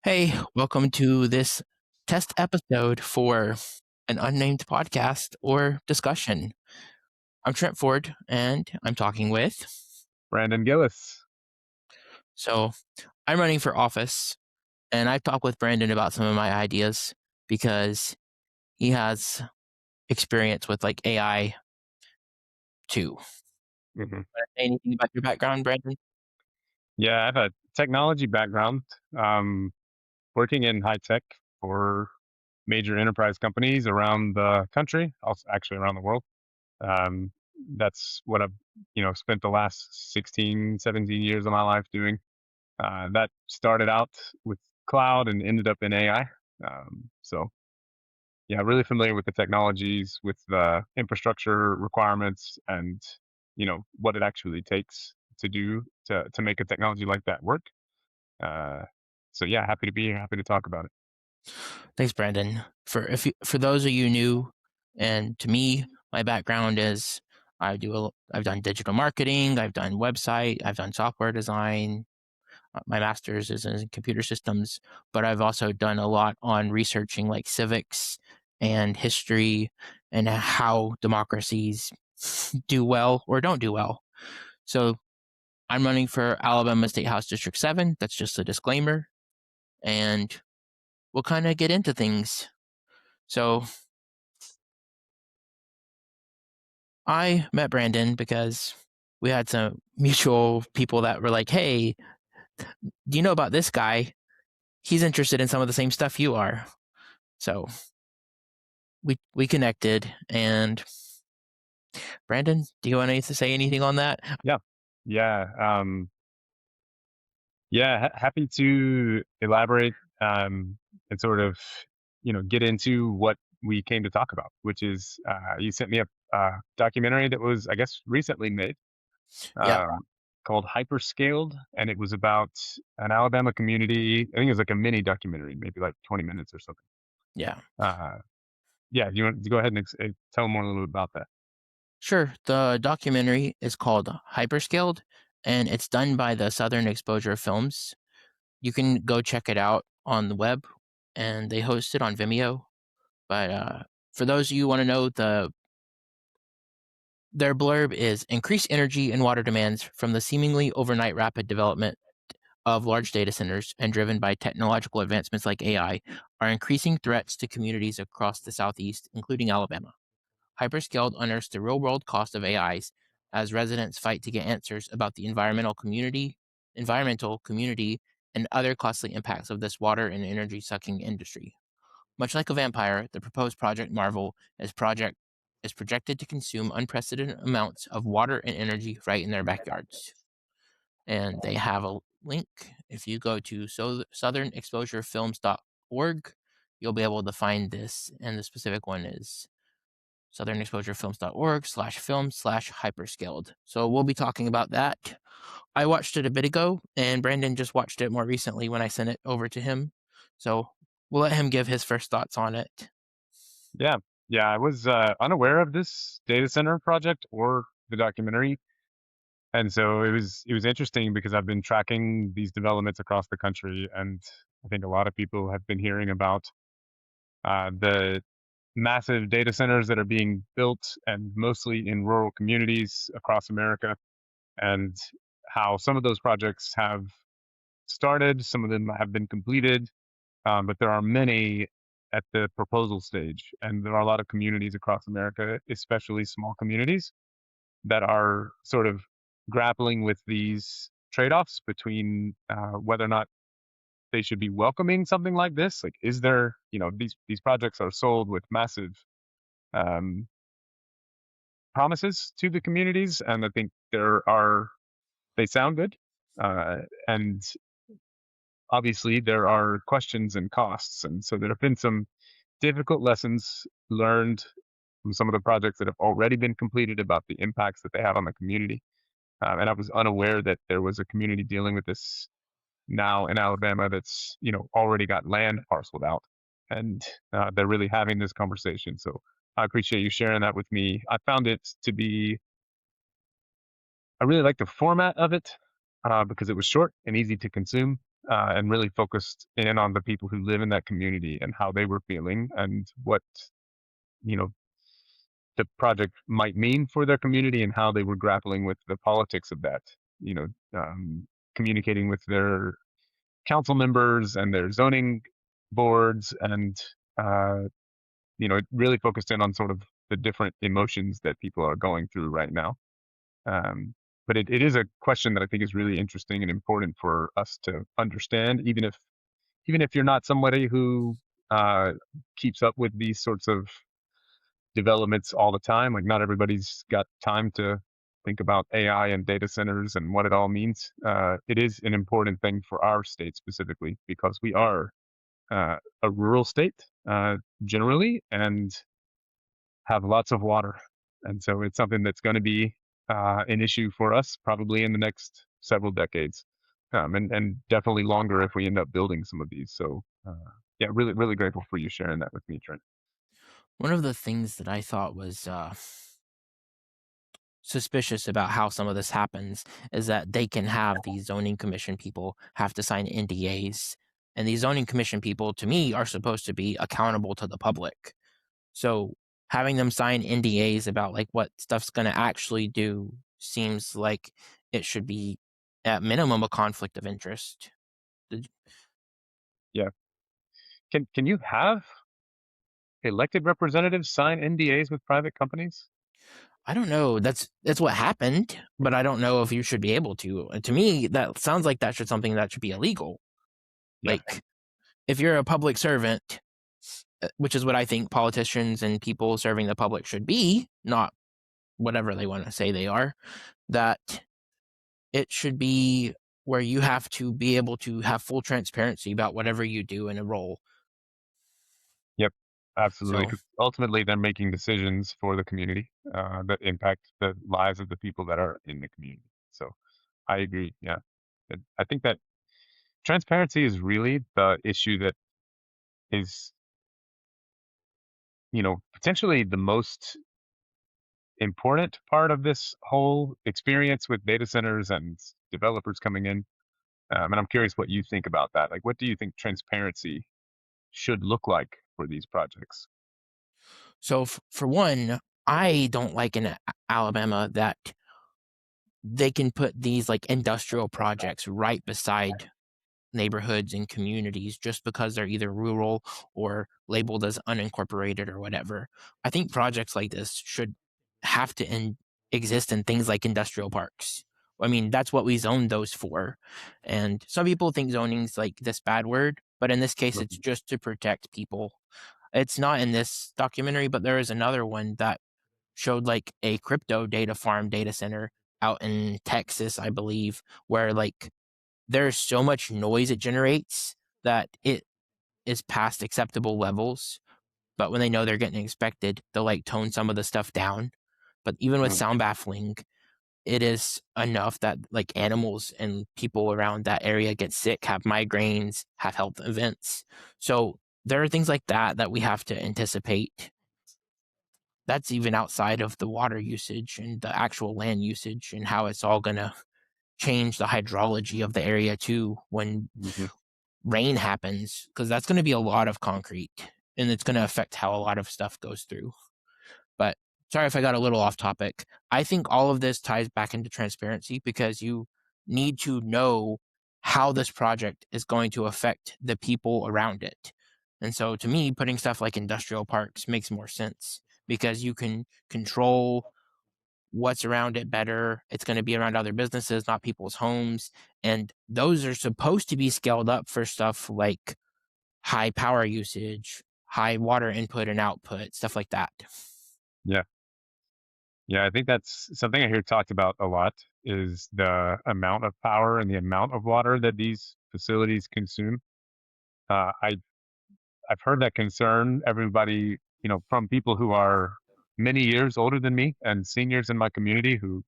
Hey, welcome to this test episode for an unnamed podcast or discussion. I'm Trent Ford, and I'm talking with. Brandon Gillis. So, I'm running for office, and I've talked with Brandon about some of my ideas because he has experience with like AI too. hmm Anything about your background, Brandon? Yeah, I have a technology background, um, working in high tech for major enterprise companies around the country, also actually around the world. Um, that's what I've, spent the last 16, 17 years of my life doing. That started out with cloud and ended up in AI. So yeah, really familiar with the technologies, with the infrastructure requirements, and what it actually takes to do to make a technology like that work. Uh, so yeah, happy to be here. Happy to talk about it. Thanks, Brandon. For those of you new, and to me, my background is I've done digital marketing, I've done website, I've done software design. My master's is in computer systems, but I've also done a lot on researching like civics and history and how democracies do well or don't do well. So I'm running for Alabama State House District 7. That's just a disclaimer. And we'll kind of get into things. So I met Brandon because we had some mutual people that were like, hey, do you know about this guy? He's interested in some of the same stuff you are. So we connected. And Brandon, do you want to say anything on that? Yeah, yeah, yeah. Happy to elaborate, and sort of get into what we came to talk about, which is you sent me a documentary that was, I guess, recently made, Yeah, called Hyperscaled, and it was about an Alabama community. I think it was like a mini documentary, maybe like 20 minutes or something. yeah. Uh, yeah, you want to go ahead and tell more a little bit about that? Sure. The documentary is called Hyperscaled, and it's done by the Southern Exposure Films. You can go check it out on the web, and they host it on Vimeo. But for those of you who want to know, their blurb is increased energy and water demands from the seemingly overnight rapid development of large data centers and driven by technological advancements like AI are increasing threats to communities across the Southeast, including Alabama. Hyperscaled unearths the real world cost of AIs as residents fight to get answers about the environmental community, and other costly impacts of this water and energy sucking industry. Much like a vampire, the proposed Project Marvel is projected to consume unprecedented amounts of water and energy right in their backyards. And they have a link. If you go to southernexposurefilms.org, you'll be able to find this. And the specific one is southernexposurefilms.org/film/hyperscaled. So we'll be talking about that. I watched it a bit ago, and Brandon just watched it more recently when I sent it over to him. So we'll let him give his first thoughts on it. Yeah, yeah. I was unaware of this data center project or the documentary, and so it was interesting because I've been tracking these developments across the country, and I think a lot of people have been hearing about the massive data centers that are being built, and mostly in rural communities across America, and how some of those projects have started, some of them have been completed, but there are many at the proposal stage. And there are a lot of communities across America, especially small communities, that are sort of grappling with these trade offs between whether or not they should be welcoming something like this. Like, is there, these projects are sold with massive um, promises to the communities, and I think they sound good. And obviously there are questions and costs. And so there have been some difficult lessons learned from some of the projects that have already been completed about the impacts that they have on the community. And I was unaware that there was a community dealing with this now in Alabama that's, already got land parceled out, and they're really having this conversation. So I appreciate you sharing that with me. I found it to be, I really like the format of it because it was short and easy to consume. and really focused in on the people who live in that community and how they were feeling and what you know the project might mean for their community and how they were grappling with the politics of that. You know, communicating with their council members and their zoning boards, and uh, it really focused in on sort of the different emotions that people are going through right now. Um, but it is a question that I think is really interesting and important for us to understand, even if you're not somebody who uh, keeps up with these sorts of developments all the time. Like not everybody's got time to think about AI and data centers and what it all means. It is an important thing for our state specifically because we are a rural state generally and have lots of water, and so it's something that's going to be an issue for us probably in the next several decades, and definitely longer if we end up building some of these. So yeah, really really grateful for you sharing that with me, Trent. One of the things that I thought was suspicious about how some of this happens is that they can have these zoning commission people have to sign NDAs. And these zoning commission people, to me, are supposed to be accountable to the public. So having them sign NDAs about like what stuff's going to actually do seems like it should be at minimum a conflict of interest. Did- Yeah, can you have elected representatives sign NDAs with private companies? I don't know. That's what happened, but I don't know if you should be able to. And to me, that sounds like that should something that should be illegal. Yeah. Like if you're a public servant, which is what I think politicians and people serving the public should be, not whatever they want to say they are, that it should be where you have to be able to have full transparency about whatever you do in a role. Yep. Absolutely. So, Because ultimately, they're making decisions for the community that impact the lives of the people that are in the community. So I agree. Yeah. I think that transparency is really the issue that is, potentially the most important part of this whole experience with data centers and developers coming in. And I'm curious what you think about that. Like, what do you think transparency should look like for these projects? for one, I don't like in Alabama that they can put these like industrial projects right beside neighborhoods and communities just because they're either rural or labeled as unincorporated or whatever. I think projects like this should have to exist in things like industrial parks. I mean, that's what we zone those for. And some people think zoning's like this bad word, but in this case, it's Mhm. just to protect people. It's not in this documentary, but there is another one that showed like a crypto data farm data center out in Texas, I believe, where like there's so much noise it generates that it is past acceptable levels. But when they know they're getting inspected, they'll like tone some of the stuff down. But even with Mm. sound baffling, it is enough that like animals and people around that area get sick, have migraines, have health events. So there are things like that that we have to anticipate. That's even outside of the water usage and the actual land usage and how it's all going to change the hydrology of the area too when Mhm. rain happens, because that's going to be a lot of concrete and it's going to affect how a lot of stuff goes through. But sorry if I got a little off topic. I think all of this ties back into transparency because you need to know how this project is going to affect the people around it. And so to me, putting stuff like industrial parks makes more sense because you can control what's around it better. It's going to be around other businesses, not people's homes. And those are supposed to be scaled up for stuff like high power usage, high water input and output, stuff like that. Yeah. Yeah, I think that's something I hear talked about a lot is the amount of power and the amount of water that these facilities consume. I've heard that concern. Everybody, from people who are many years older than me and seniors in my community who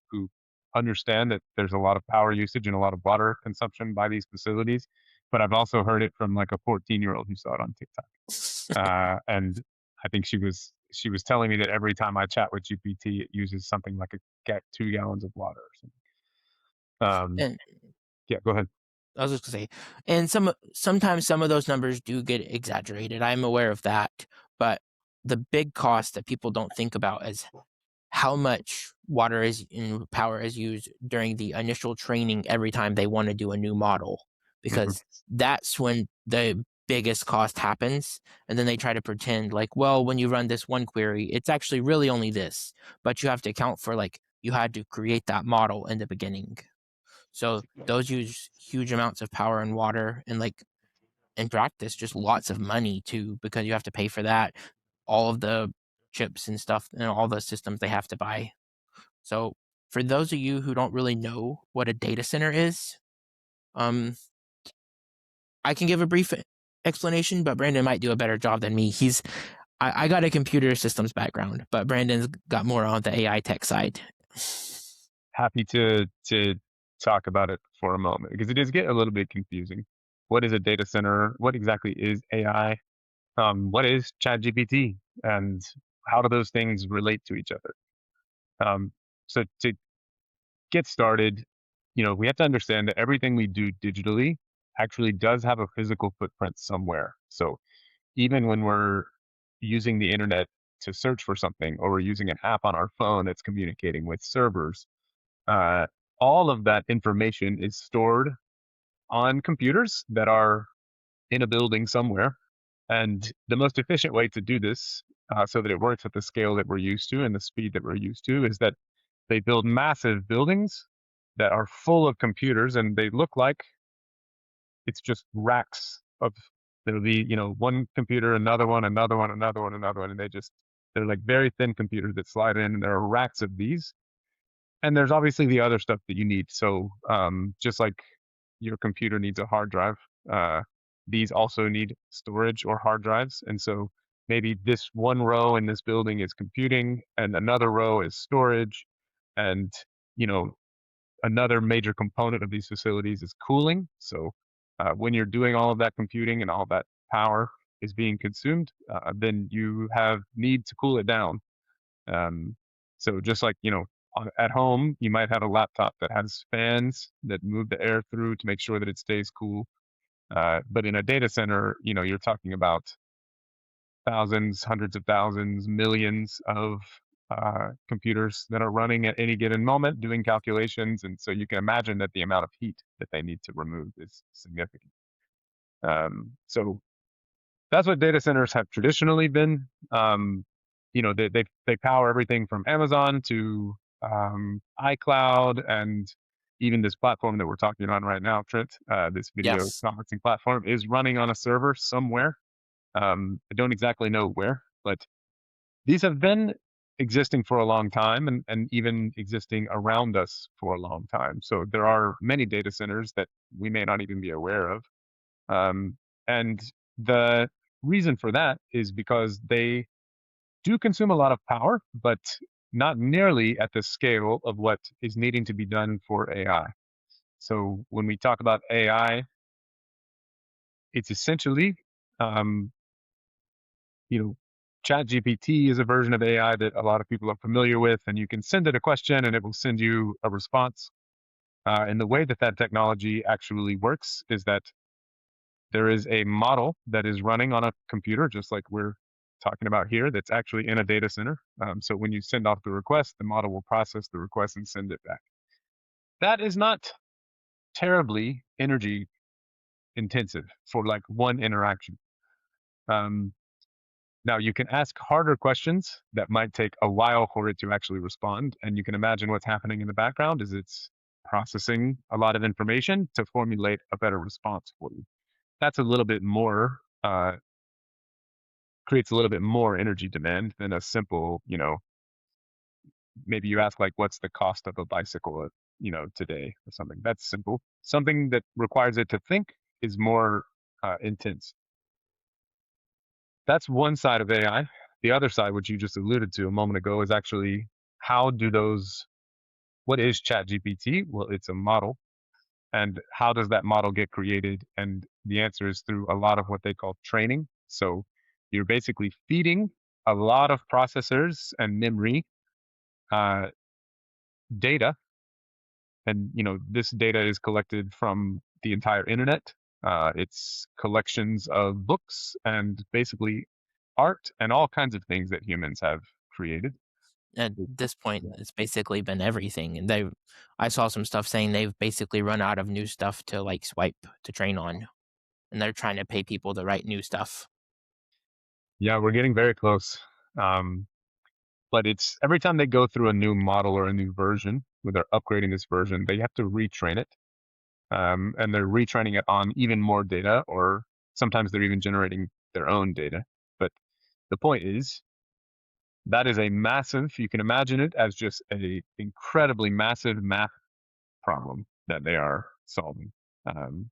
understand that there's a lot of power usage and a lot of water consumption by these facilities. But I've also heard it from like a 14-year-old who saw it on TikTok. And I think she was telling me that every time I chat with GPT, it uses something like 2 gallons of water or something. Um, And yeah, go ahead. I was just gonna say, and sometimes some of those numbers do get exaggerated. I'm aware of that, but the big cost that people don't think about is how much water is in power is used during the initial training every time they want to do a new model, Hmm. because that's when the biggest cost happens. And then they try to pretend like, well, when you run this one query, it's actually really only this, but you have to account for like you had to create that model in the beginning. So those use huge amounts of power and water, and like in practice just lots of money too, because you have to pay for that, all of the chips and stuff and all the systems they have to buy. So for those of you who don't really know what a data center is, um, I can give a brief explanation, but Brandon might do a better job than me. I got a computer systems background, but Brandon's got more on the AI tech side. Happy to talk about it for a moment because it does get a little bit confusing. What is a data center? What exactly is AI? What is ChatGPT? And how do those things relate to each other? So to get started, we have to understand that everything we do digitally actually does have a physical footprint somewhere. So even when we're using the internet to search for something, or we're using an app on our phone that's communicating with servers, uh, all of that information is stored on computers that are in a building somewhere. And the most efficient way to do this, so that it works at the scale that we're used to and the speed that we're used to, is that they build massive buildings that are full of computers, and they look like it's just racks of, there'll be, one computer, another one, another one, another one, another one, and they're like very thin computers that slide in, and there are racks of these. And there's obviously the other stuff that you need. So just like your computer needs a hard drive, uh, these also need storage or hard drives. And so maybe this one row in this building is computing, and another row is storage, and you know another major component of these facilities is cooling. So when you're doing all of that computing and all that power is being consumed, then you have need to cool it down. Um, so just like, at home, you might have a laptop that has fans that move the air through to make sure that it stays cool. But in a data center, you're talking about thousands, hundreds of thousands, millions of computers that are running at any given moment doing calculations. And so you can imagine that the amount of heat that they need to remove is significant. So that's what data centers have traditionally been. They power everything from Amazon to iCloud, and even this platform that we're talking on right now, Trent. This video Yes. conferencing platform is running on a server somewhere. I don't exactly know where, but these have been existing for a long time, and even existing around us for a long time. So there are many data centers that we may not even be aware of. Um, and the reason for that is because they do consume a lot of power, but not nearly at the scale of what is needing to be done for AI. So when we talk about AI, it's essentially, um, you know, ChatGPT is a version of AI that a lot of people are familiar with, and you can send it a question and it will send you a response. And the way that that technology actually works is that there is a model that is running on a computer, just like we're talking about here, that's actually in a data center. So when you send off the request, the model will process the request and send it back. That is not terribly energy intensive for like one interaction. Um, Now you can ask harder questions that might take a while for it to actually respond. And you can imagine what's happening in the background is it's processing a lot of information to formulate a better response for you. That's a little bit more, creates a little bit more energy demand than a simple, maybe you ask like, what's the cost of a bicycle, today or something. That's simple. Something that requires it to think is more intense. That's one side of AI. The other side, which you just alluded to a moment ago, is actually how do those, what is ChatGPT? Well, it's a model. And how does that model get created? And the answer is through a lot of what they call training. So you're basically feeding a lot of processors and memory data. And this data is collected from the entire internet. It's collections of books and basically art and all kinds of things that humans have created. At It- this point, yeah. it's basically been everything, and I saw some stuff saying they've basically run out of new stuff to, like, swipe to train on, and they're trying to pay people to write new stuff. Yeah, we're getting very close. Um, but it's every time they go through a new model or a new version, where they're upgrading this version, they have to retrain it. And they're retraining it on even more data, or sometimes they're even generating their own data. But the point is, that is a massive, you can imagine it as just a incredibly massive math problem that they are solving. Um,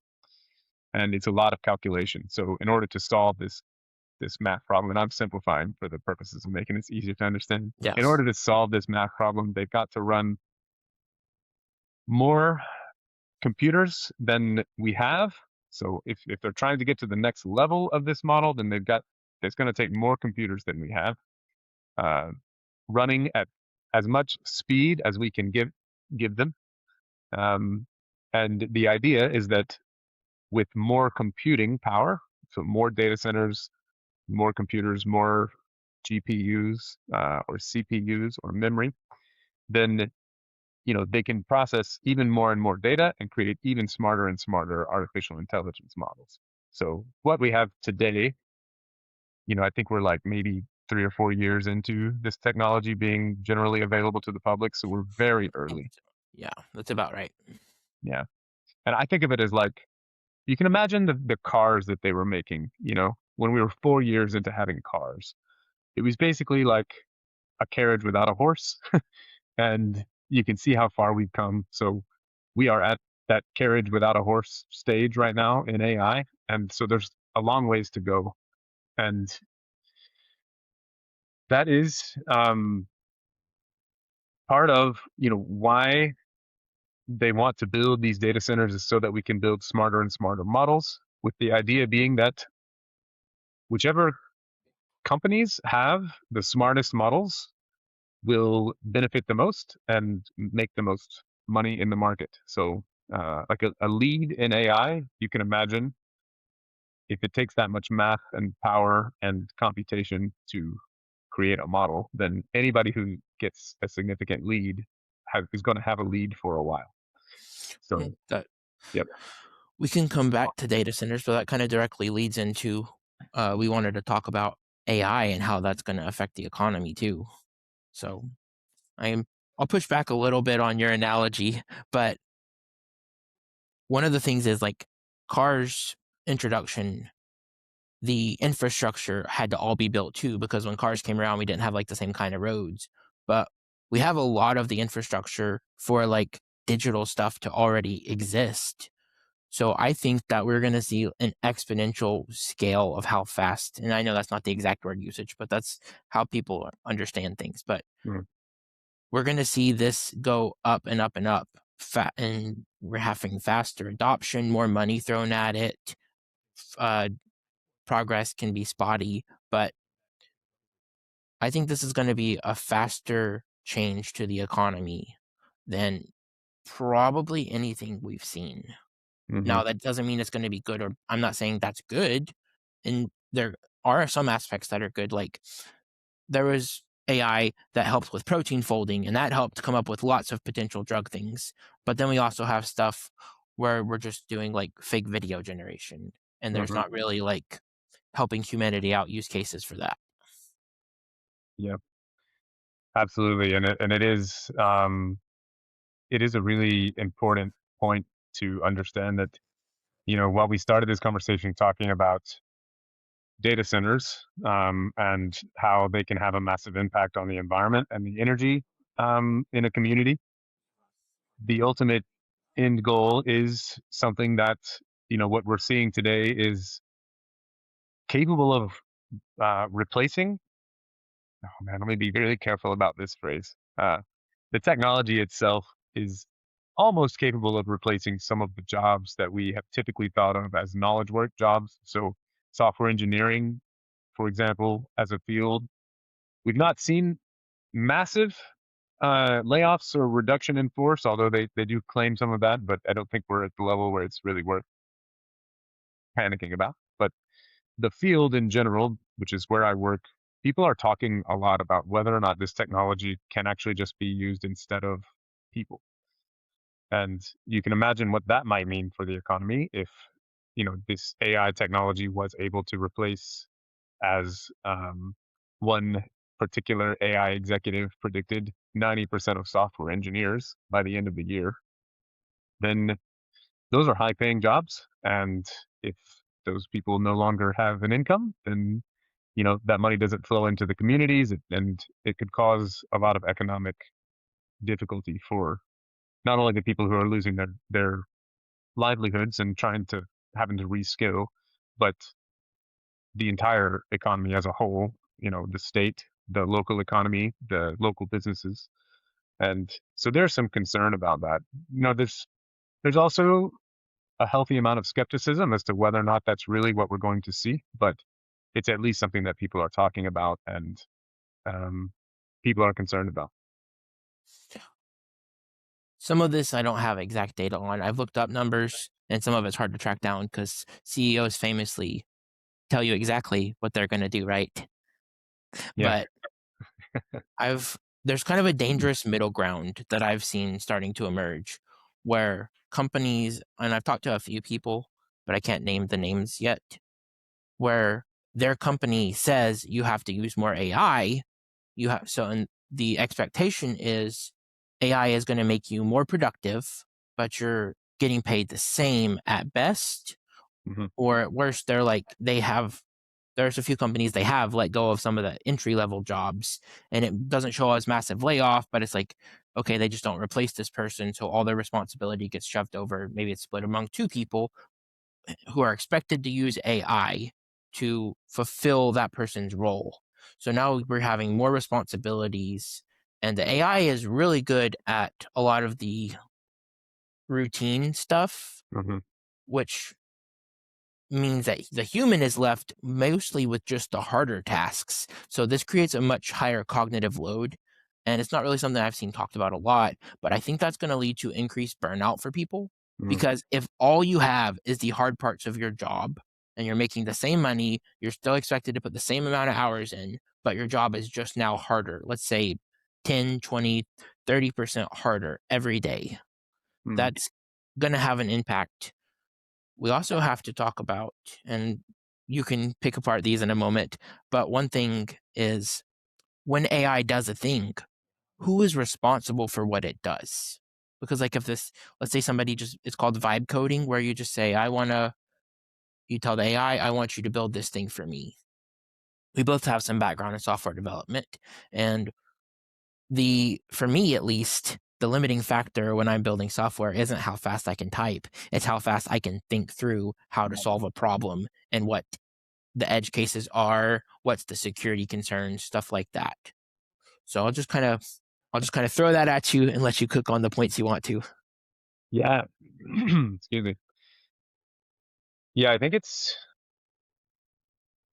and it's a lot of calculation. So in order to solve this math problem, and I'm simplifying for the purposes of making it easier to understand. In Yes. order to solve this math problem, they've got to run more computers than we have. So if they're trying to get to the next level of this model, then it's going to take more computers than we have, uh, running at as much speed as we can give them. Um, and the idea is that with more computing power, so more data centers, more computers, more GPUs or CPUs or memory, then they can process even more and more data and create even smarter and smarter artificial intelligence models. So what we have today, I think we're like maybe 3 or 4 years into this technology being generally available to the public. So we're very early. Yeah, that's about right. Yeah. And I think of it as like, you can imagine the cars that they were making, when we were 4 years into having cars. It was basically like a carriage without a horse. And you can see how far we've come. So we are at that carriage without a horse stage right now in AI. And so there's a long ways to go. And that is part of, why they want to build these data centers is so that we can build smarter and smarter models, with the idea being that whichever companies have the smartest models will benefit the most and make the most money in the market. So, like a lead in AI, you can imagine if it takes that much math and power and computation to create a model, then anybody who gets a significant lead is going to have a lead for a while. So, That yep. we can come back to data centers, but that kind of directly leads into we wanted to talk about AI and how that's going to affect the economy too. So I'm I'll push back a little bit on your analogy, but one of the things is like cars introduction, the infrastructure had to all be built too, because when cars came around, we didn't have like the same kind of roads. But we have a lot of the infrastructure for like digital stuff to already exist. So I think that we're going to see an exponential scale of how fast, and I know that's not the exact word usage, but that's how people understand things. But Mm, we're going to see this go up and up and up. And we're having faster adoption, more money thrown at it. Uh, Progress can be spotty, but I think this is going to be a faster change to the economy than probably anything we've seen. hmm Now, that doesn't mean it's going to be good, or I'm not saying that's good. And there are some aspects that are good. Like there was AI that helped with protein folding, and that helped come up with lots of potential drug things. But then we also have stuff where we're just doing like fake video generation, and there's hmm not really like helping humanity out use cases for that. Yeah, absolutely. And it is a really important point to understand that, while we started this conversation talking about data centers and how they can have a massive impact on the environment and the energy in a community, the ultimate end goal is something that, what we're seeing today is capable of replacing. Oh man, let me be really careful about this phrase. The technology itself is almost capable of replacing some of the jobs that we have typically thought of as knowledge work jobs. So, software engineering, for example, as a field, we've not seen massive layoffs or reduction in force, although they do claim some of that, but I don't think we're at the level where it's really worth panicking about. But the field in general, which is where I work, people are talking a lot about whether or not this technology can actually just be used instead of people. And you can imagine what that might mean for the economy if, this AI technology was able to replace, as one particular AI executive predicted, 90% of software engineers by the end of the year. Then those are high paying jobs. And if those people no longer have an income, then that money doesn't flow into the communities, and it could cause a lot of economic difficulty for not only the people who are losing their livelihoods and having to reskill, but the entire economy as a whole, the state, the local economy, the local businesses. And so there's some concern about that. There's also a healthy amount of skepticism as to whether or not that's really what we're going to see, but it's at least something that people are talking about, and um, people are concerned about. Some of this I don't have exact data on. I've looked up numbers, and some of it's hard to track down because CEOs famously tell you exactly what they're going to do, right? Yeah. But there's kind of a dangerous middle ground that I've seen starting to emerge where companies, and I've talked to a few people, but I can't name the names yet, where their company says you have to use more AI. And the expectation is AI is going to make you more productive, but you're getting paid the same at best, Hmm. or at worst, there's a few companies they have let go of some of the entry level jobs, and it doesn't show as massive layoff, but it's like, okay, they just don't replace this person, so all their responsibility gets shoved over. Maybe it's split among two people who are expected to use AI to fulfill that person's role. So now we're having more responsibilities, and the AI is really good at a lot of the routine stuff, Hmm. which means that the human is left mostly with just the harder tasks. So this creates a much higher cognitive load. And it's not really something I've seen talked about a lot, but I think that's going to lead to increased burnout for people. Hmm. Because if all you have is the hard parts of your job and you're making the same money, you're still expected to put the same amount of hours in, but your job is just now harder. Let's say 10, 20, 30% harder every day. Hmm. That's going to have an impact. We also have to talk about, and you can pick apart these in a moment, but one thing is when AI does a thing, who is responsible for what it does? Because, like, let's say somebody it's called vibe coding, where you just say, you tell the AI, I want you to build this thing for me. We both have some background in software development. And for me at least, the limiting factor when I'm building software isn't how fast I can type. It's how fast I can think through how to solve a problem and what the edge cases are, what's the security concerns, stuff like that. So I'll just kind of throw that at you and let you cook on the points you want to. Yeah. Excuse me. Yeah, I think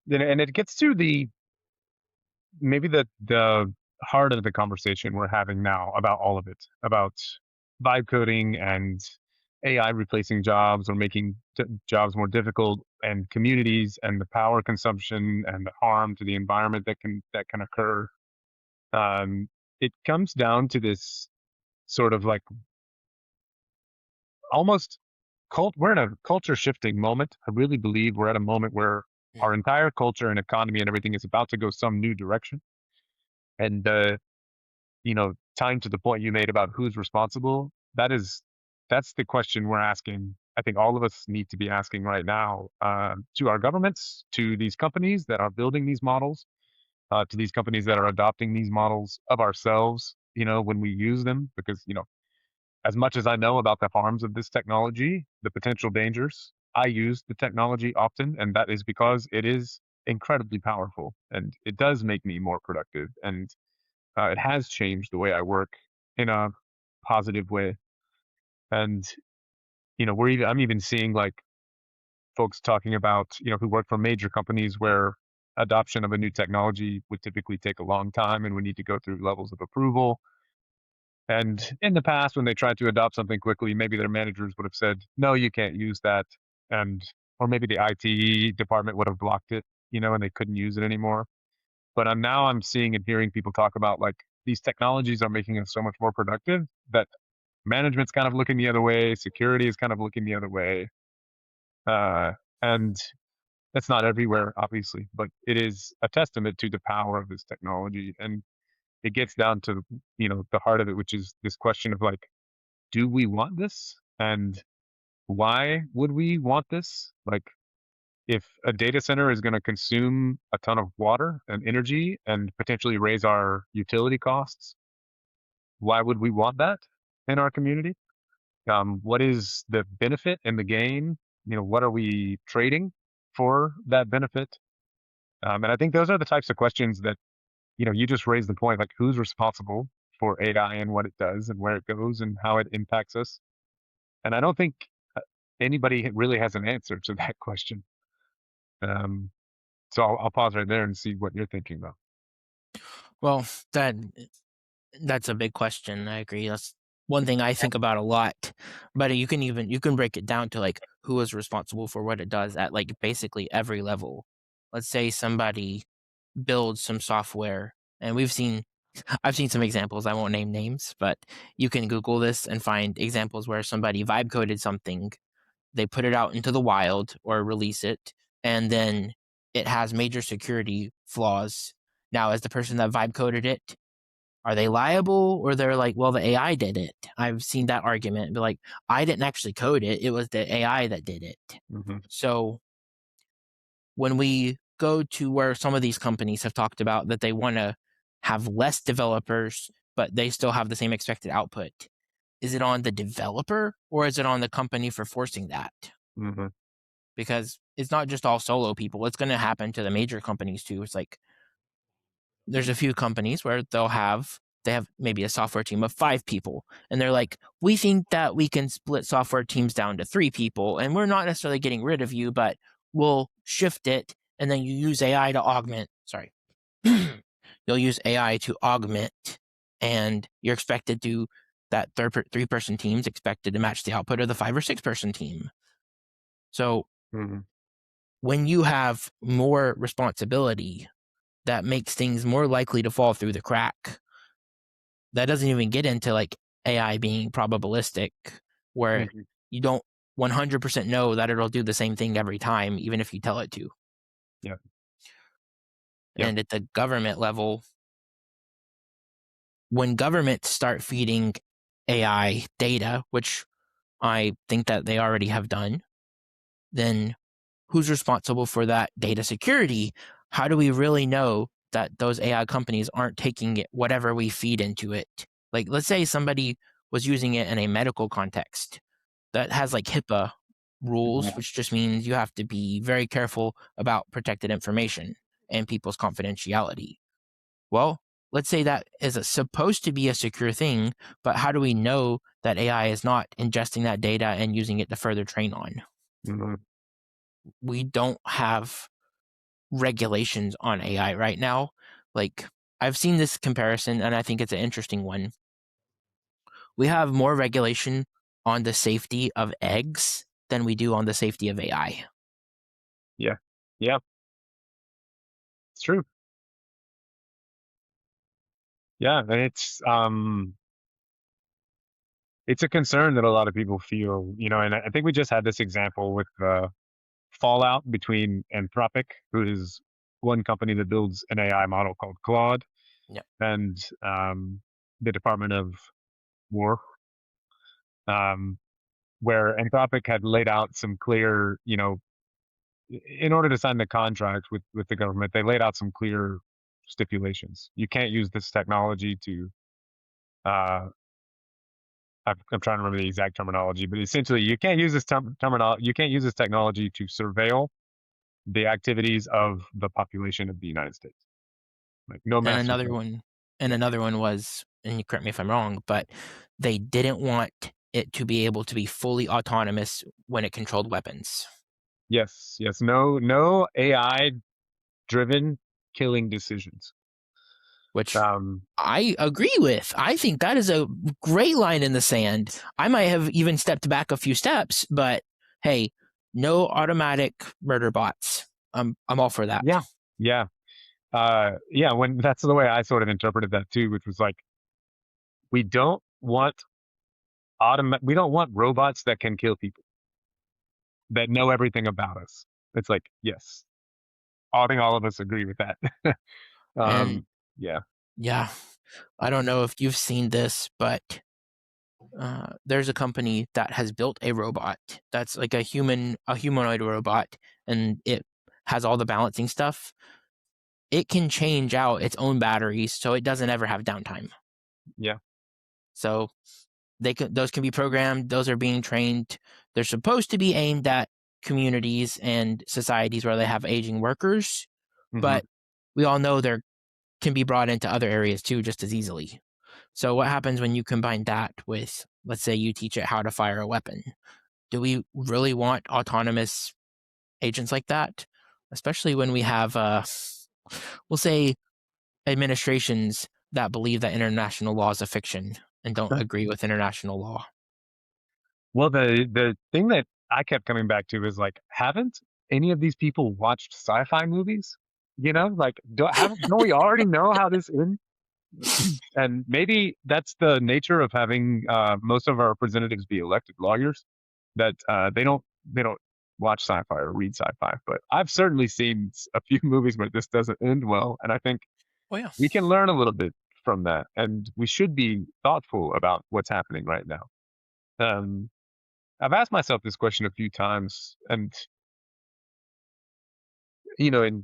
and it gets to maybe the heart of the conversation we're having now about all of it, about vibe coding and AI replacing jobs or making jobs more difficult, and communities and the power consumption and the harm to the environment that can occur. Um, it comes down to this sort of like almost we're in a culture shifting moment. I really believe we're at a moment where Mm. our entire culture and economy and everything is about to go some new direction. And tying to the point you made about who's responsible, that's the question we're asking. I think all of us need to be asking right now, to our governments, to these companies that are building these models, to these companies that are adopting these models of ourselves. When we use them, because as much as I know about the harms of this technology, the potential dangers, I use the technology often, and that is because it is incredibly powerful and it does make me more productive. And it has changed the way I work in a positive way. And I'm even seeing like folks talking about who work for major companies where adoption of a new technology would typically take a long time, and we need to go through levels of approval. And in the past, when they tried to adopt something quickly, maybe their managers would have said, "No, you can't use that." And or maybe the IT department would have blocked it, and they couldn't use it anymore. But I'm seeing and hearing people talk about like these technologies are making us so much more productive that management's kind of looking the other way, security is kind of looking the other way, and that's not everywhere, obviously, but it is a testament to the power of this technology. And it gets down to the heart of it, which is this question of like, do we want this, and why would we want this? Like, if a data center is going to consume a ton of water and energy and potentially raise our utility costs, why would we want that in our community? What is the benefit and the gain? What are we trading for that benefit? And I think those are the types of questions that, you just raised the point, like who's responsible for AI and what it does and where it goes and how it impacts us. And I don't think anybody really has an answer to that question. Um, so I'll pause right there and see what you're thinking about. Well, that's a big question. I agree. That's one thing I think about a lot. But you can break it down to like who is responsible for what it does at like basically every level. Let's say somebody builds some software, and I've seen some examples. I won't name names, but you can Google this and find examples where somebody vibe coded something, they put it out into the wild or release it, and then it has major security flaws. Now, as the person that vibe coded it, are they liable, or they're like, well, the AI did it? I've seen that argument be like, I didn't actually code it. It was the AI that did it. Mm-hmm. So when we go to where some of these companies have talked about that they want to have less developers, but they still have the same expected output, is it on the developer or is it on the company for forcing that? Mm-hmm. Because it's not just all solo people. It's going to happen to the major companies too. It's like there's a few companies where they have maybe a software team of 5 people, and they're like, we think that we can split software teams down to 3 people, and we're not necessarily getting rid of you, but we'll shift it, and then you use AI to augment. Sorry, you'll use AI to augment, and you're expected to that 3-person team's expected to match the output of the 5 or 6-person team. So Mm-hmm. when you have more responsibility, that makes things more likely to fall through the crack. That doesn't even get into like AI being probabilistic, where Mm-hmm. you don't 100% know that it'll do the same thing every time, even if you tell it to. Yeah. Yeah. And at the government level, when governments start feeding AI data, which I think that they already have done, then who's responsible for that data security? How do we really know that those AI companies aren't taking it, whatever we feed into it? Like, let's say somebody was using it in a medical context that has like HIPAA rules, which just means you have to be very careful about protected information and people's confidentiality. Well, let's say that is supposed to be a secure thing, but how do we know that AI is not ingesting that data and using it to further train on? Mm-hmm. We don't have regulations on AI right now. Like, I've seen this comparison and I think it's an interesting one. We have more regulation on the safety of eggs than we do on the safety of AI. Yeah. Yeah. It's true. Yeah. And it's a concern that a lot of people feel, and I think we just had this example with the fallout between Anthropic, who is one company that builds an AI model called Claude, Yeah. and the Department of War, um, where Anthropic had laid out some clear, in order to sign the contract with the government, they laid out some clear stipulations. You can't use this technology to, uh, I'm trying to remember the exact terminology, but essentially, you can't use this terminology. You can't use this technology to surveil the activities of the population of the United States. Like no And mass another surveillance. one, and Yeah. another one was, and you correct me if I'm wrong, but they didn't want it to be able to be fully autonomous when it controlled weapons, Yes. Yes. No AI driven killing decisions. which Um. I agree with. I think that is a great line in the sand. I might have even stepped back a few steps, but hey, no automatic murder bots. I'm all for that. Yeah, yeah, yeah. When that's the way I sort of interpreted that too, which was like, we don't want we don't want robots that can kill people, that know everything about us. It's like, yes, I think all of us agree with that. And Yeah. yeah, I don't know if you've seen this, but there's a company that has built a robot that's like a humanoid robot, and it has all the balancing stuff. It can change out its own batteries, so it doesn't ever have downtime. Yeah. So those can be programmed. Those are being trained. They're supposed to be aimed at communities and societies where they have aging workers, Hmm. but we all know they can be brought into other areas too just as easily. So what happens when you combine that with, let's say you teach it how to fire a weapon? Do we really want autonomous agents like that? Especially when we have, we'll say, administrations that believe that international law is a fiction and don't agree with international law. Well, the thing that I kept coming back to is like, haven't any of these people watched sci-fi movies? You know, like, don't we already know how this ends? And maybe that's the nature of having most of our representatives be elected lawyers, that they don't watch sci-fi or read sci-fi. But I've certainly seen a few movies where this doesn't end well, and I think Oh yeah. we can learn a little bit from that, and we should be thoughtful about what's happening right now. Um, I've asked myself this question a few times, and and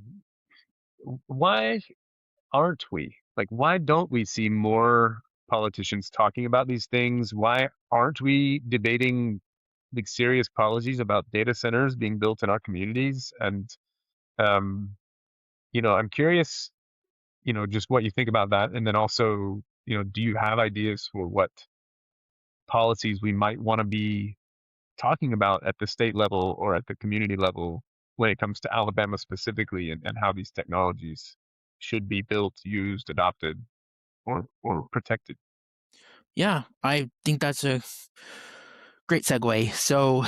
why aren't we? Like, why don't we see more politicians talking about these things? Why aren't we debating like serious policies about data centers being built in our communities? And um, I'm curious, just what you think about that, and then also, do you have ideas for what policies we might want to be talking about at the state level or at the community level when it comes to Alabama specifically, and how these technologies should be built, used, adopted, or protected? Yeah, I think that's a great segue. So,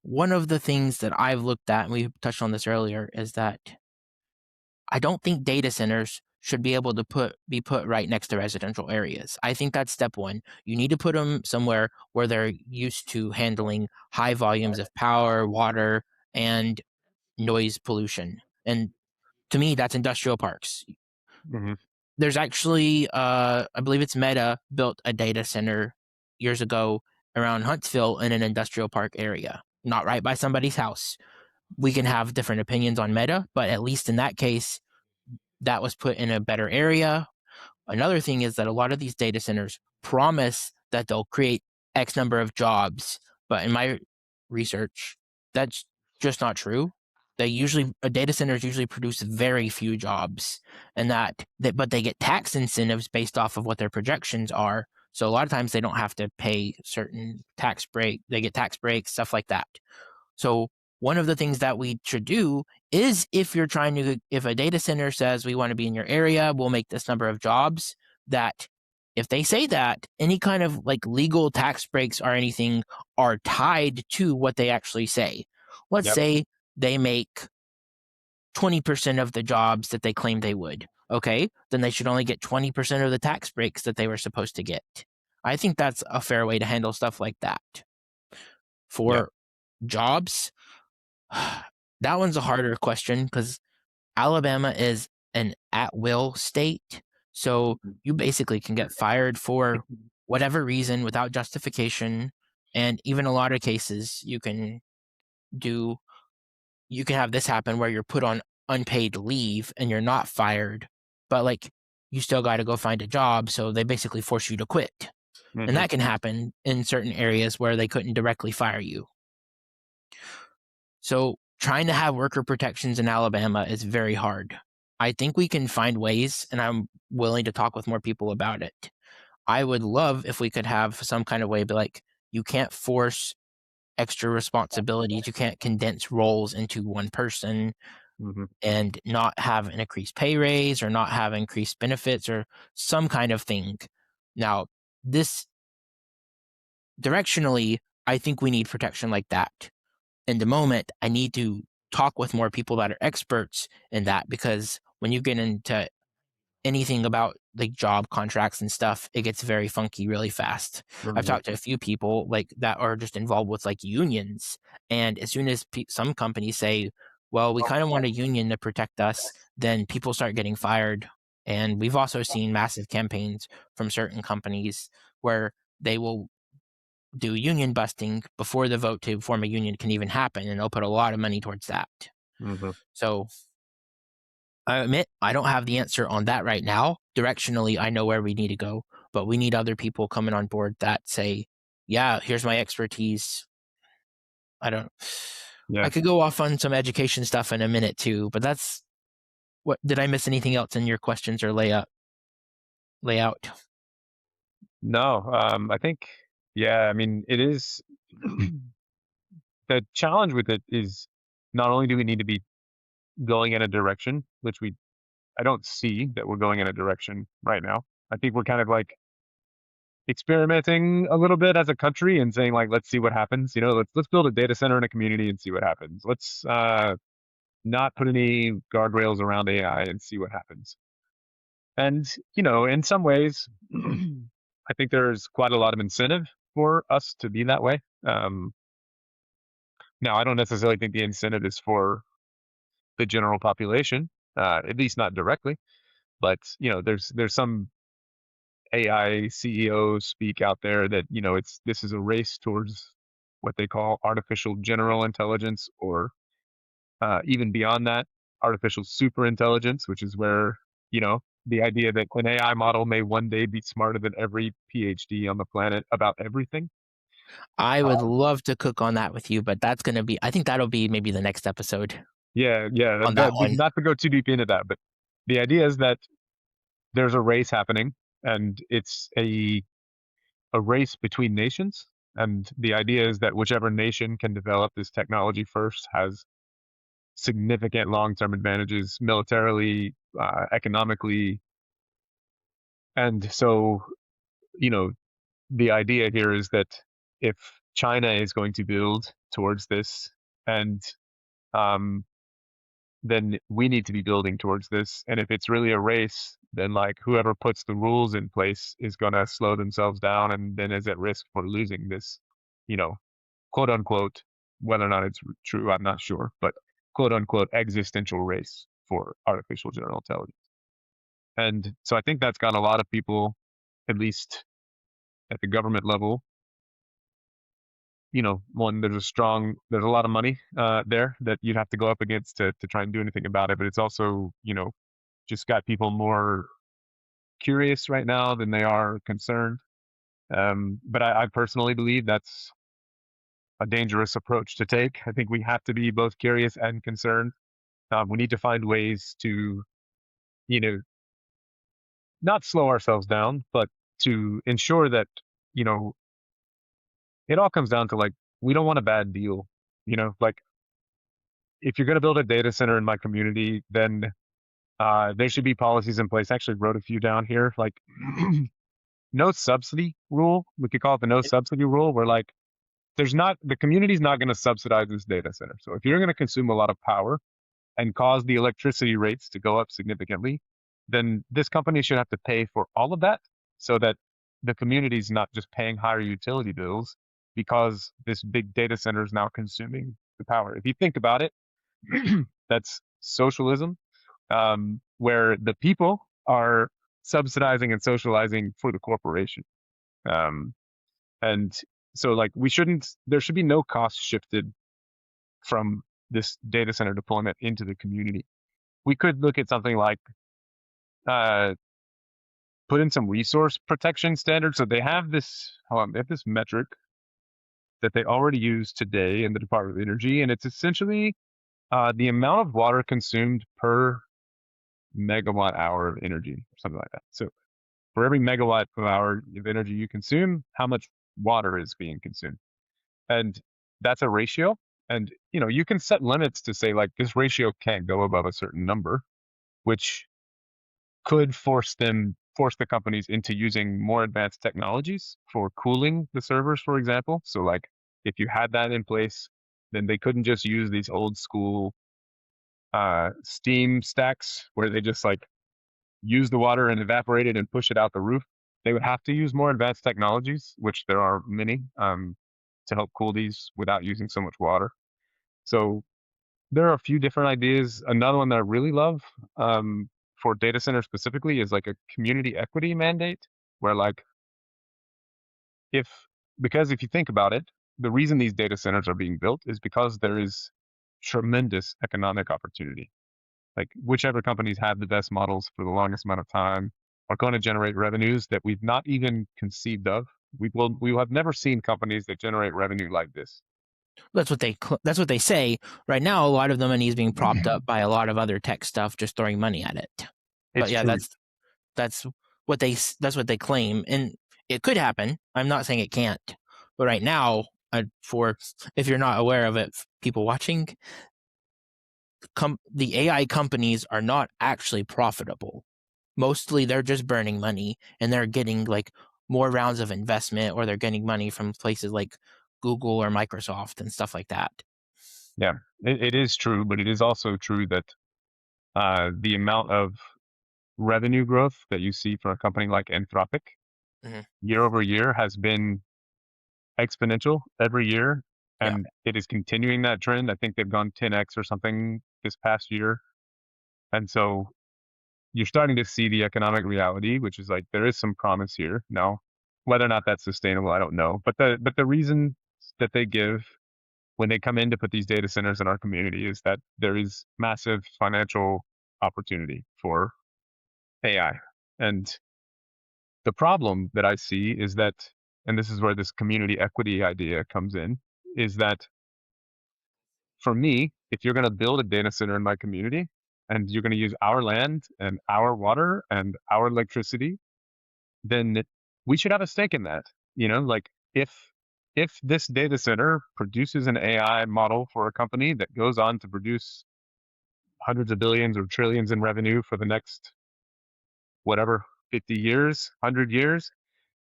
one of the things that I've looked at, and we touched on this earlier, is that I don't think data centers should be able to be put right next to residential areas. I think that's step one. You need to put them somewhere where they're used to handling high volumes of power, water, and noise pollution. And to me, that's industrial parks. Hmm. There's actually, I believe it's Meta built a data center years ago around Huntsville in an industrial park area, not right by somebody's house. We can have different opinions on Meta, but at least in that case, that was put in a better area. Another thing is that a lot of these data centers promise that they'll create X number of jobs, but in my research, that's just not true. Data centers usually produce very few jobs, and but they get tax incentives based off of what their projections are. So a lot of times they don't have to pay certain tax break. They get tax breaks, stuff like that. So one of the things that we should do is, if a data center says we want to be in your area, we'll make this number of jobs, that if they say that, any kind of like legal tax breaks or anything are tied to what they actually say. Let's Yep. say they make 20% of the jobs that they claim they would. Okay, then they should only get 20% of the tax breaks that they were supposed to get. I think that's a fair way to handle stuff like that. Yep. For jobs, that one's a harder question because Alabama is an at will state. So you basically can get fired for whatever reason without justification. And even a lot of cases, do, you can have this happen where you're put on unpaid leave and you're not fired, but like you still got to go find a job. So they basically force you to quit. And Hmm. that can happen in certain areas where they couldn't directly fire you. So trying to have worker protections in Alabama is very hard. I think we can find ways, and I'm willing to talk with more people about it. I would love if we could have some kind of way, be like, you can't force extra responsibilities. You can't condense roles into one person Hmm. and not have an increased pay raise or not have increased benefits or some kind of thing. Now, this directionally, I think we need protection like that. in the moment, I need to talk with more people that are experts in that, because when you get into anything about like job contracts and stuff, it gets very funky really fast. I've Hmm. talked to a few people like that are just involved with like unions, and as soon as some companies say, "Well, we kind of want a union to protect us," then people start getting fired. And we've also seen massive campaigns from certain companies where they will do union busting before the vote to form a union can even happen, and they'll put a lot of money towards that. Hmm. So I admit I don't have the answer on that right now. Directionally, I know where we need to go, but we need other people coming on board that say, "Yeah, here's my expertise." I don't. Yeah. I could go off on some education stuff in a minute too, but that's what. Did I miss anything else in your questions or layout? No, I think, yeah, I mean, it is the challenge with it is not only do we need to be going in a direction, which I don't see that we're going in a direction right now. I think we're kind of like experimenting a little bit as a country and saying like, let's see what happens. Let's build a data center in a community and see what happens. Let's not put any guardrails around AI and see what happens. And in some ways, I think there's quite a lot of incentive for us to be that way. Um, Now, I don't necessarily think the incentive is for the general population, at least not directly. But there's some AI CEOs speak out there that this is a race towards what they call artificial general intelligence, or even beyond that, artificial super intelligence, which is where the idea that an AI model may one day be smarter than every PhD on the planet about everything. I would love to cook on that with you, but that's going to be. I think that'll be maybe the next episode Yeah, yeah. on that one. Not to go too deep into that, but the idea is that there's a race happening, and it's a race between nations. And the idea is that whichever nation can develop this technology first has significant long-term advantages militarily, economically. And so, you know, the idea here is that if China is going to build towards this, and um, then we need to be building towards this. And if it's really a race, then like whoever puts the rules in place is going to slow themselves down and then is at risk for losing this, you know, quote unquote, whether or not it's true, I'm not sure, but quote unquote existential race for artificial general intelligence. And so I think that's got a lot of people, at least at the government level, one, there's a lot of money there that you'd have to go up against to try and do anything about it. But it's also, just got people more curious right now than they are concerned. But I personally believe that's a dangerous approach to take. I think we have to be both curious and concerned. We need to find ways to, you know, not slow ourselves down, but to ensure that, you know, it all comes down to like, we don't want a bad deal. Like if you're going to build a data center in my community, then there should be policies in place. I actually wrote a few down here, like no subsidy rule. We could call it the no subsidy rule, where like the community's not going to subsidize this data center. So if you're going to consume a lot of power and cause the electricity rates to go up significantly, then this company should have to pay for all of that, so that the community is not just paying higher utility bills because this big data center is now consuming the power. If you think about it, that's socialism, where the people are subsidizing and socializing for the corporation. Um, and so like there should be no cost shifted from this data center deployment into the community. We could look at something like uh, put in some resource protection standards. So they have this metric that they already use today in the Department of Energy, and it's essentially the amount of water consumed per megawatt hour of energy, or something like that. So for every megawatt of hour of energy you consume, how much water is being consumed? And that's a ratio. And you can set limits to say like this ratio can't go above a certain number, which could force the companies into using more advanced technologies for cooling the servers, for example. So like if you had that in place, then they couldn't just use these old school steam stacks where they just like use the water and evaporate it and push it out the roof. They would have to use more advanced technologies, which there are many, to help cool these without using so much water. So there are a few different ideas. Another one that I really love, for data center specifically, is like a community equity mandate, where like if because if you think about it, the reason these data centers are being built is because there is tremendous economic opportunity. Like whichever companies have the best models for the longest amount of time are going to generate revenues that we've not even conceived of. We will have never seen companies that generate revenue like this. That's what they say. Right now, a lot of the money is being propped up by a lot of other tech stuff, just throwing money at it. But It's yeah, true. that's that's what they claim, and it could happen. I'm not saying it can't, but right now, for if you're not aware of it, people watching, the AI companies are not actually profitable. Mostly, they're just burning money, and they're getting like more rounds of investment, or they're getting money from places like Google or Microsoft and stuff like that. Yeah, it is true, but it is also true that the amount of revenue growth that you see for a company like Anthropic Hmm. year over year has been exponential every year, Yeah. and it is continuing that trend. I think they've gone 10x or something this past year, and so you're starting to see the economic reality, which is like there is some promise here. Now, whether or not that's sustainable, I don't know. But the reason that they give when they come in to put these data centers in our community is that there is massive financial opportunity for AI. And the problem that I see is that, and this is where this community equity idea comes in, is that for me, if you're going to build a data center in my community and you're going to use our land and our water and our electricity, then we should have a stake in that. Like if this data center produces an AI model for a company that goes on to produce hundreds of billions or trillions in revenue for the next whatever 50 years, 100 years,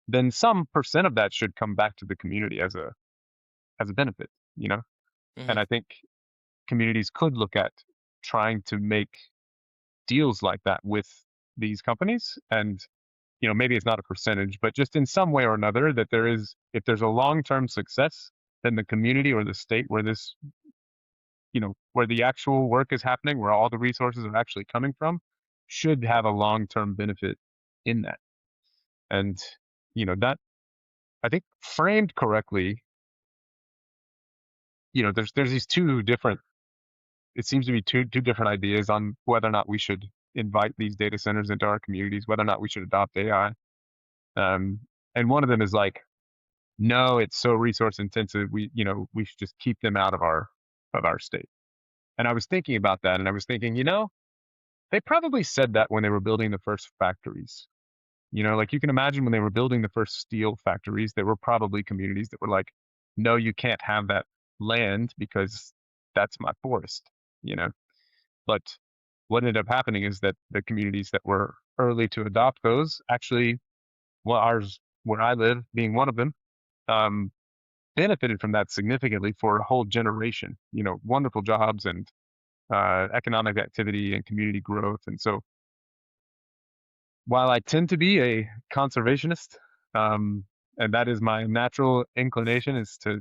then some percent of that should come back to the community as a benefit, you know? And Hmm. I think communities could look at trying to make deals like that with these companies, and maybe it's not a percentage, but just in some way or another that if there's a long-term success, then the community or the state where where the actual work is happening, where all the resources are actually coming from, should have a long-term benefit in that. And that, I think, framed correctly, there's these two different, it seems to be two different ideas on whether or not we should invite these data centers into our communities, whether or not we should adopt AI. Um, and one of them is like, no, it's so resource intensive. We should just keep them out of our state. And I was thinking about that, and I was thinking, they probably said that when they were building the first factories. Like you can imagine when they were building the first steel factories, there were probably communities that were like, no, you can't have that land because that's my forest, you know. But what ended up happening is that the communities that were early to adopt those actually, well, ours, where I live, being one of them, um, benefited from that significantly for a whole generation. Wonderful jobs and economic activity and community growth. And so, while I tend to be a conservationist, um, and that is my natural inclination, is to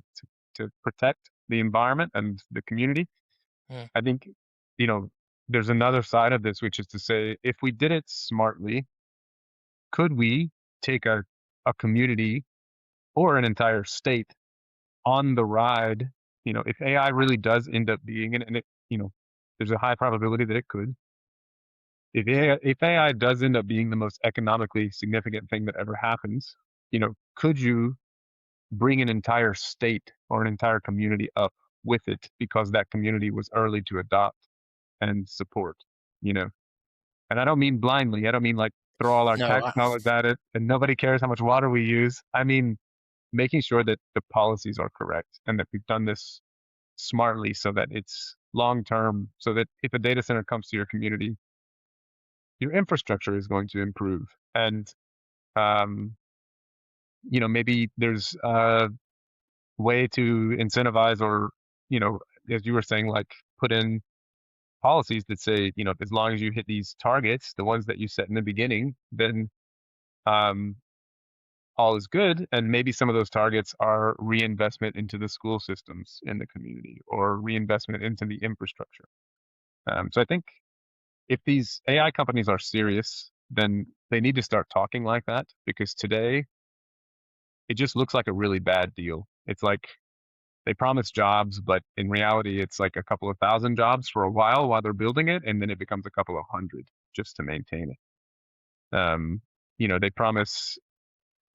protect the environment and the community, Hmm. I think you know there's another side of this, which is to say, if we did it smartly, could we take a community or an entire state on the ride? If AI really does end up being, and there's a high probability that it could. If AI does end up being the most economically significant thing that ever happens, could you bring an entire state or an entire community up with it because that community was early to adopt and support, you know? And I don't mean blindly. I don't mean like throw all our No, tax dollars at it and nobody cares how much water we use. I mean, making sure that the policies are correct and that we've done this smartly so that it's long term, so that if a data center comes to your community, your infrastructure is going to improve. And, um, maybe there's a way to incentivize or, as you were saying, like put in policies that say, as long as you hit these targets, the ones that you set in the beginning, then um, all is good. And maybe some of those targets are reinvestment into the school systems in the community or reinvestment into the infrastructure. So I think if these AI companies are serious, then they need to start talking like that because today it just looks like a really bad deal. It's like they promise jobs, but in reality, it's like a couple of thousand jobs for a while they're building it, and then it becomes a couple of hundred just to maintain it. They promise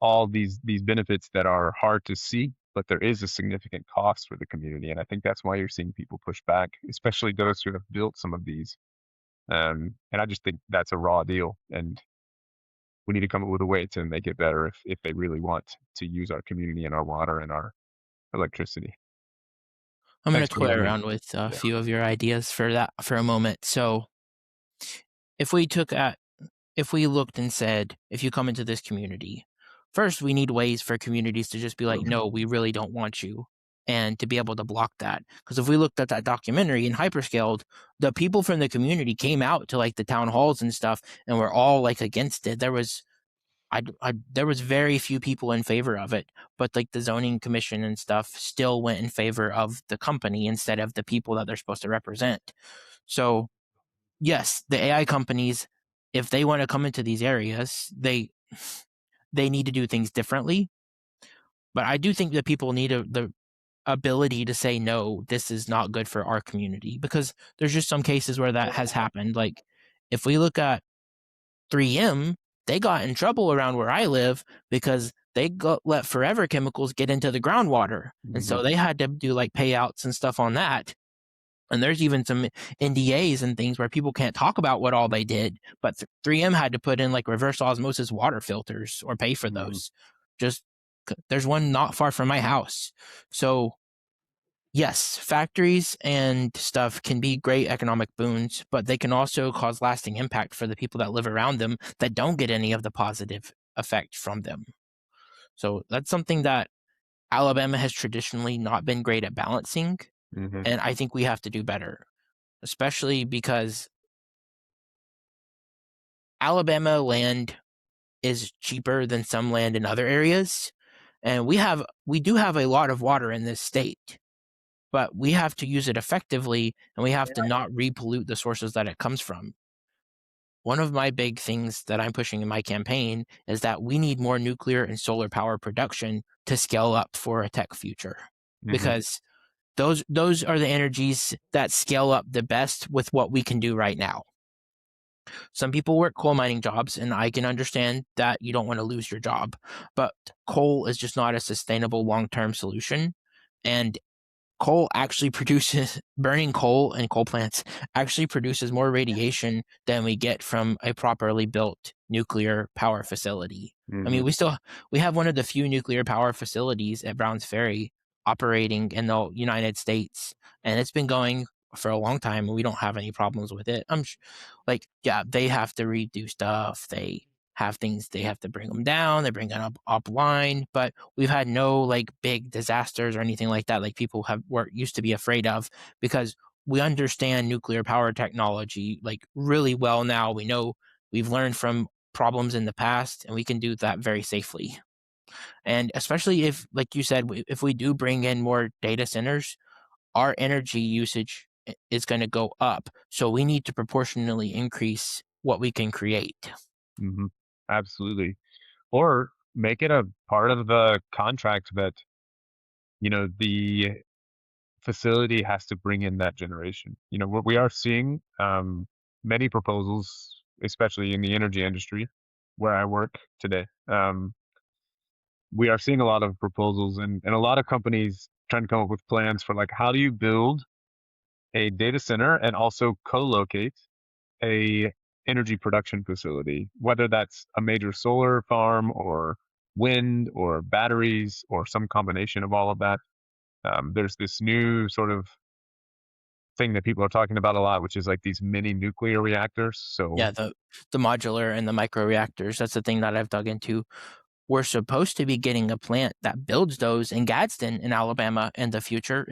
all these benefits that are hard to see, but there is a significant cost for the community, and I think that's why you're seeing people push back, especially those who have built some of these. And I just think that's a raw deal, and we need to come up with a way to make it better if they really want to use our community and our water and our electricity. I'm going Thanks to for toy letting me. around with a Yeah. few of your ideas for that for a moment. So, if we took at if we looked and said, if you come into this community, first we need ways for communities to just be like, no, we really don't want you. And to be able to block that. Because if we looked at that documentary in Hyperscaled, the people from the community came out to like the town halls and stuff and were all like against it. There was very few people in favor of it, but like the zoning commission and stuff still went in favor of the company instead of the people that they're supposed to represent. So yes, the AI companies, if they want to come into these areas, they need to do things differently. But I do think that people need the ability to say no, this is not good for our community because there's just some cases where that has happened. Like if we look at 3M, they got in trouble around where I live because let forever chemicals get into the groundwater. And Hmm. so they had to do like payouts and stuff on that. And there's even some NDAs and things where people can't talk about what all they did, but 3M had to put in like reverse osmosis water filters or pay for Hmm. those. Just there's one not far from my house. So, yes, factories and stuff can be great economic boons, but they can also cause lasting impact for the people that live around them that don't get any of the positive effect from them. So, that's something that Alabama has traditionally not been great at balancing, Hmm. and I think we have to do better, especially because Alabama land is cheaper than some land in other areas. And we do have a lot of water in this state, but we have to use it effectively and we have to not repollute the sources that it comes from. One of my big things that I'm pushing in my campaign is that we need more nuclear and solar power production to scale up for a tech future. Hmm. Because those are the energies that scale up the best with what we can do right now. Some people work coal mining jobs, and I can understand that you don't want to lose your job, but coal is just not a sustainable long term solution. And coal actually produces burning coal and coal plants actually produces more radiation than we get from a properly built nuclear power facility. I Hmm. mean, we have one of the few nuclear power facilities at Browns Ferry operating in the United States, and it's been going for a long time, and we don't have any problems with it. Like, yeah, they have to redo stuff. They have things they have to bring them down. They bring them up line, but we've had no like big disasters or anything like that. Like people were used to be afraid of because we understand nuclear power technology like really well now. We know we've learned from problems in the past, and we can do that very safely. And especially if, like you said, if we do bring in more data centers, our energy usage is going to go up. So we need to proportionally increase what we can create. Hmm. Absolutely. Or make it a part of the contract that, the facility has to bring in that generation. What we are seeing many proposals, especially in the energy industry where I work today. We are seeing a lot of proposals and a lot of companies trying to come up with plans for like how do you build a data center and also co-locate a energy production facility, whether that's a major solar farm or wind or batteries or some combination of all of that. There's this new sort of thing that people are talking about a lot, which is like these mini nuclear reactors. So, Yeah, the modular and the micro reactors. That's the thing that I've dug into. We're supposed to be getting a plant that builds those in Gadsden in Alabama in the future.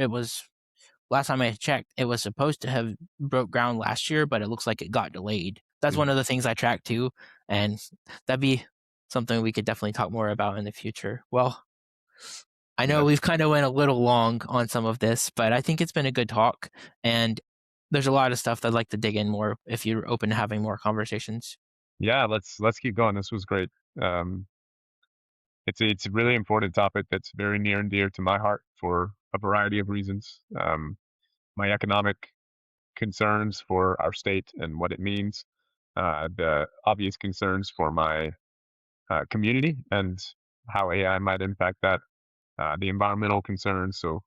last time I checked, it was supposed to have broke ground last year, but it looks like it got delayed. That's one Mm. of the things I track too, and that'd be something we could definitely talk more about in the future. Well, I know Yeah. we've kind of went a little long on some of this, but I think it's been a good talk, and there's a lot of stuff that I'd like to dig in more if you're open to having more conversations. Yeah, let's keep going. This was great. Um, it's a really important topic that's very near and dear to my heart for a variety of reasons. My economic concerns for our state and what it means, the obvious concerns for my community and how AI might impact that, the environmental concerns. So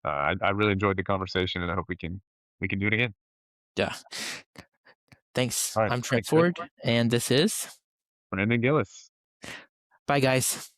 I really enjoyed the conversation, and I hope we can do it again. Yeah. Thanks. All right, I'm Trent thanks, Trent. Ford, and this is Brandon Gillis. bye, guys.